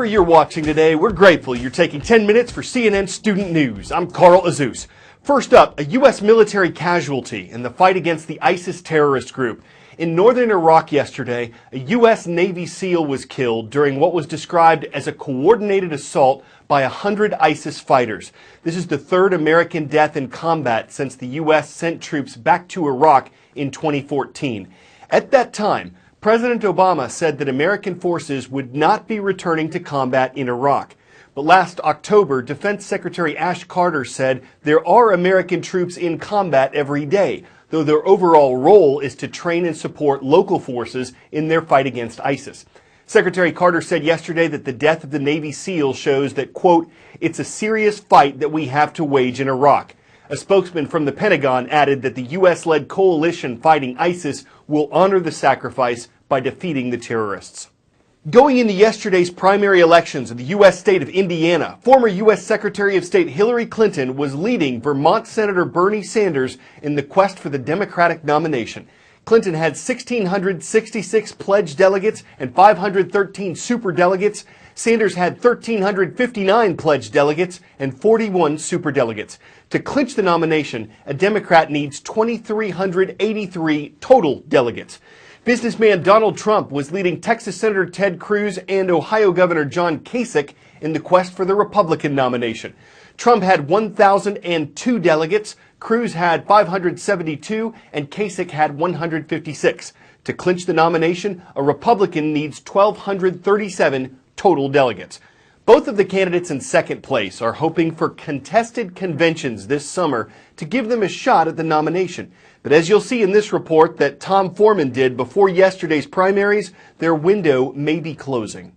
Wherever you're watching today, we're grateful you're taking 10 minutes for CNN Student News. I'm Carl Azuz. First up, a U.S. military casualty in the fight against the ISIS terrorist group. In northern Iraq yesterday, a U.S. Navy SEAL was killed during what was described as a coordinated assault by 100 ISIS fighters. This is the third American death in combat since the U.S. sent troops back to Iraq in 2014. At that time, President Obama said that American forces would not be returning to combat in Iraq. But last October, Defense Secretary Ash Carter said there are American troops in combat every day, though their overall role is to train and support local forces in their fight against ISIS. Secretary Carter said yesterday that the death of the Navy SEAL shows that, quote, it's a serious fight that we have to wage in Iraq. A spokesman from the Pentagon added that the U.S.-led coalition fighting ISIS will honor the sacrifice by defeating the terrorists. Going into yesterday's primary elections in the U.S. state of Indiana, former U.S. Secretary of State Hillary Clinton was leading Vermont Senator Bernie Sanders in the quest for the Democratic nomination. Clinton had 1,666 pledged delegates and 513 superdelegates. Sanders had 1,359 pledged delegates and 41 superdelegates. To clinch the nomination, a Democrat needs 2,383 total delegates. Businessman Donald Trump was leading Texas Senator Ted Cruz and Ohio Governor John Kasich in the quest for the Republican nomination. Trump had 1,002 delegates, Cruz had 572, and Kasich had 156. To clinch the nomination, a Republican needs 1,237 total delegates. Both of the candidates in second place are hoping for contested conventions this summer to give them a shot at the nomination. But as you'll see in this report that Tom Foreman did before yesterday's primaries, their window may be closing.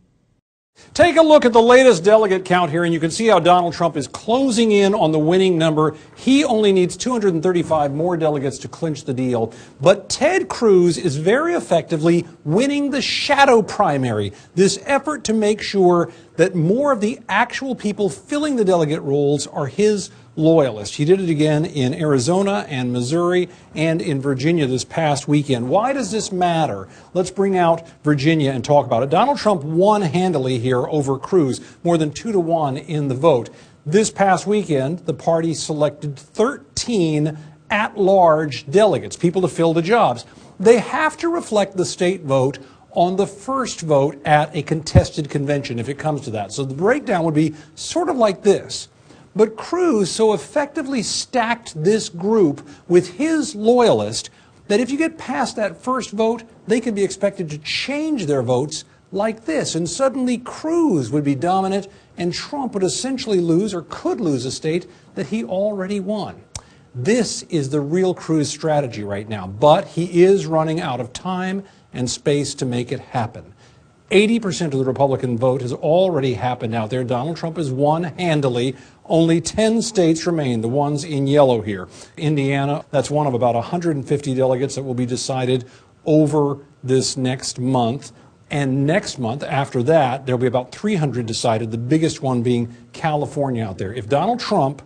Take a look at the latest delegate count here, and you can see how Donald Trump is closing in on the winning number. He only needs 235 more delegates to clinch the deal. But Ted Cruz is very effectively winning the shadow primary, this effort to make sure that more of the actual people filling the delegate roles are his loyalists. He did it again in Arizona and Missouri and in Virginia this past weekend. Why does this matter? Let's bring out Virginia and talk about it. Donald Trump won handily here over Cruz, more than 2-1 in the vote. This past weekend, the party selected 13 at-large delegates, people to fill the jobs. They have to reflect the state vote on the first vote at a contested convention, if it comes to that. So the breakdown would be sort of like this. But Cruz so effectively stacked this group with his loyalist that if you get past that first vote, they could be expected to change their votes like this. And suddenly Cruz would be dominant and Trump would essentially lose or could lose a state that he already won. This is the real Cruz strategy right now, but he is running out of time and space to make it happen. 80% of the Republican vote has already happened out there. Donald Trump has won handily. Only 10 states remain, the ones in yellow here. Indiana, that's one of about 150 delegates that will be decided over this next month. And next month, after that, there'll be about 300 decided, the biggest one being California out there. If Donald Trump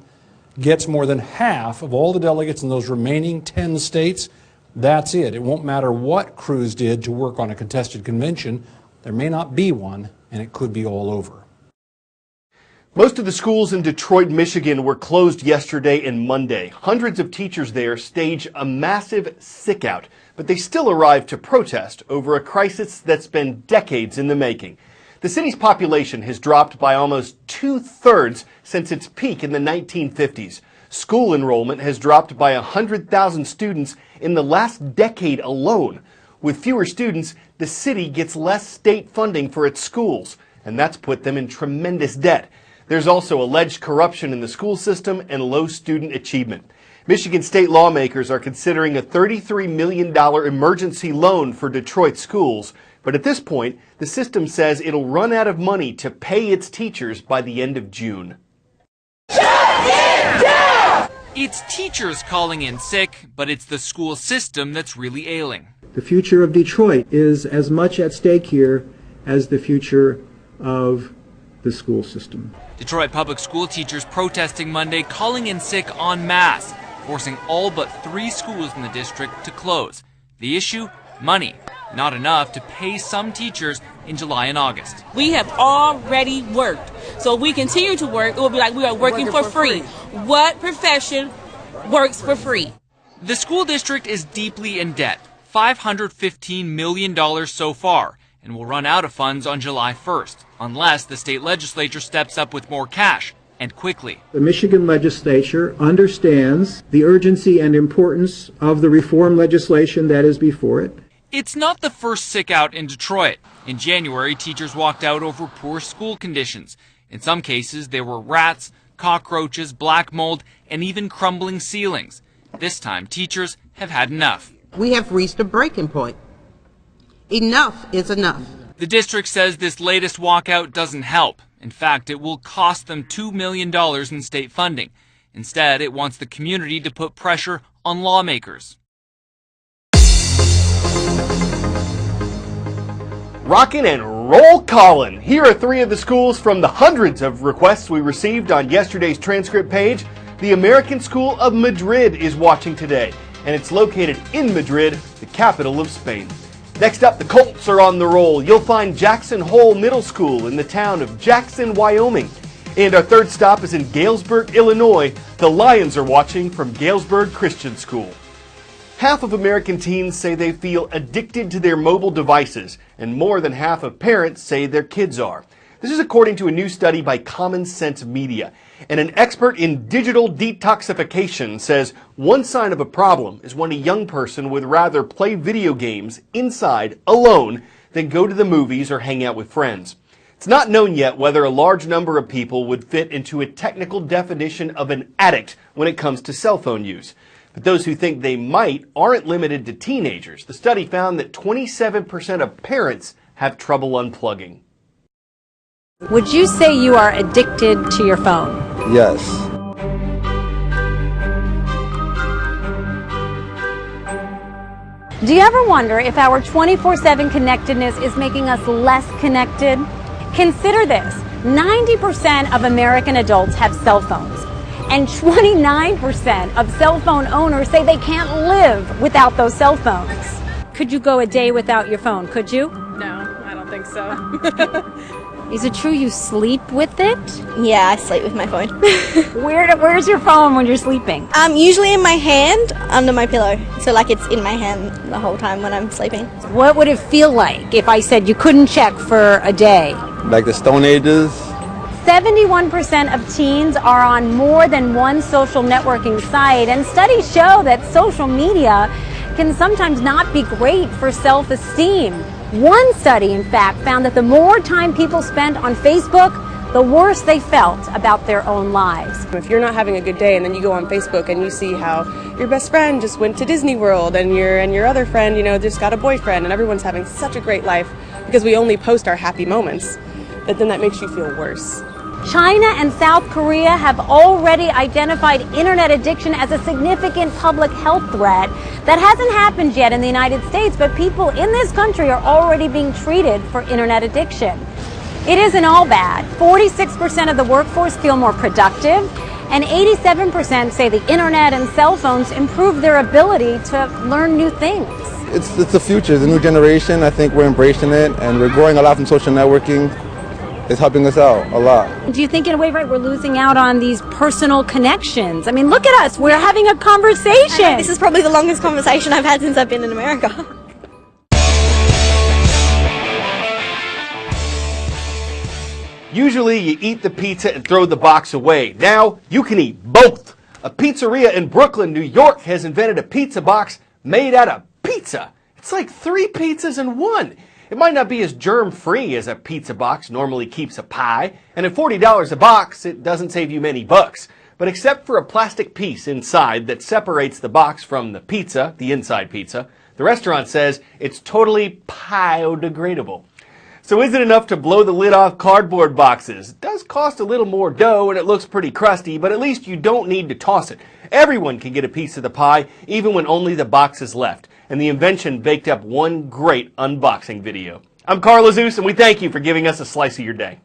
gets more than half of all the delegates in those remaining 10 states, that's it. It won't matter what Cruz did to work on a contested convention. There may not be one, and it could be all over. Most of the schools in Detroit, Michigan were closed yesterday and Monday. Hundreds of teachers there stage a massive sick-out, but they still arrived to protest over a crisis that's been decades in the making. The city's population has dropped by almost 2/3 since its peak in the 1950s. School enrollment has dropped by 100,000 students in the last decade alone. With fewer students, the city gets less state funding for its schools, and that's put them in tremendous debt. There's also alleged corruption in the school system and low student achievement. Michigan state lawmakers are considering a $33 million emergency loan for Detroit schools, but at this point, the system says it'll run out of money to pay its teachers by the end of June. It's teachers calling in sick, but it's the school system that's really ailing. The future of Detroit is as much at stake here as the future of the school system. Detroit public school teachers protesting Monday, calling in sick en masse, forcing all but 3 schools in the district to close. The issue? Money. not enough to pay some teachers in July and August. We have already worked. So if we continue to work, it will be like we are working for free. What profession works for free? The school district is deeply in debt, $515 million so far, and will run out of funds on July 1st, unless the state legislature steps up with more cash, and quickly. The Michigan legislature understands the urgency and importance of the reform legislation that is before it. It's not the first sick out in Detroit. In January, teachers walked out over poor school conditions. In some cases, there were rats, cockroaches, black mold, and even crumbling ceilings. This time, teachers have had enough. We have reached a breaking point. Enough is enough. The district says this latest walkout doesn't help. In fact, it will cost them $2 million in state funding. Instead, it wants the community to put pressure on lawmakers. Rockin' and roll callin'. Here are 3 of the schools from the hundreds of requests we received on yesterday's transcript page. The American School of Madrid is watching today, and it's located in Madrid, the capital of Spain. Next up, the Colts are on the roll. You'll find Jackson Hole Middle School in the town of Jackson, Wyoming. And our third stop is in Galesburg, Illinois. The Lions are watching from Galesburg Christian School. Half of American teens say they feel addicted to their mobile devices, and more than half of parents say their kids are. This is according to a new study by Common Sense Media. And an expert in digital detoxification says one sign of a problem is when a young person would rather play video games inside alone than go to the movies or hang out with friends. It's not known yet whether a large number of people would fit into a technical definition of an addict when it comes to cell phone use. But those who think they might aren't limited to teenagers. The study found that 27% of parents have trouble unplugging. Would you say you are addicted to your phone? Yes. Do you ever wonder if our 24/7 connectedness is making us less connected? Consider this. 90% of American adults have cell phones, and 29% of cell phone owners say they can't live without those cell phones. Could you go a day without your phone? Could you? No, I don't think so. Is it true you sleep with it? Yeah, I sleep with my phone. Where's your phone when you're sleeping? Usually in my hand, under my pillow. So like it's in my hand the whole time when I'm sleeping. What would it feel like if I said you couldn't check for a day? Like the Stone Ages? 71% of teens are on more than one social networking site, and studies show that social media can sometimes not be great for self-esteem. One study, in fact, found that the more time people spent on Facebook, the worse they felt about their own lives. If you're not having a good day and then you go on Facebook and you see how your best friend just went to Disney World and your other friend, just got a boyfriend, and everyone's having such a great life because we only post our happy moments, but then that makes you feel worse. China and South Korea have already identified internet addiction as a significant public health threat. That hasn't happened yet in the United States, but people in this country are already being treated for internet addiction. It isn't all bad. 46% of the workforce feel more productive, and 87% say the internet and cell phones improve their ability to learn new things. It's the future, the new generation. I think we're embracing it, and we're growing a lot from social networking. It's helping us out a lot. Do you think in a way, right, we're losing out on these personal connections? I mean, look at us. We're having a conversation. This is probably the longest conversation I've had since I've been in America. Usually you eat the pizza and throw the box away. Now you can eat both. A pizzeria in Brooklyn, New York has invented a pizza box made out of pizza. It's like 3 pizzas in one. It might not be as germ-free as a pizza box normally keeps a pie, and at $40 a box, it doesn't save you many bucks. But except for a plastic piece inside that separates the box from the pizza, the inside pizza, the restaurant says it's totally biodegradable. So is it enough to blow the lid off cardboard boxes? It does cost a little more dough and it looks pretty crusty, but at least you don't need to toss it. Everyone can get a piece of the pie, even when only the box is left. And the invention baked up one great unboxing video. I'm Carl Azuz, and we thank you for giving us a slice of your day.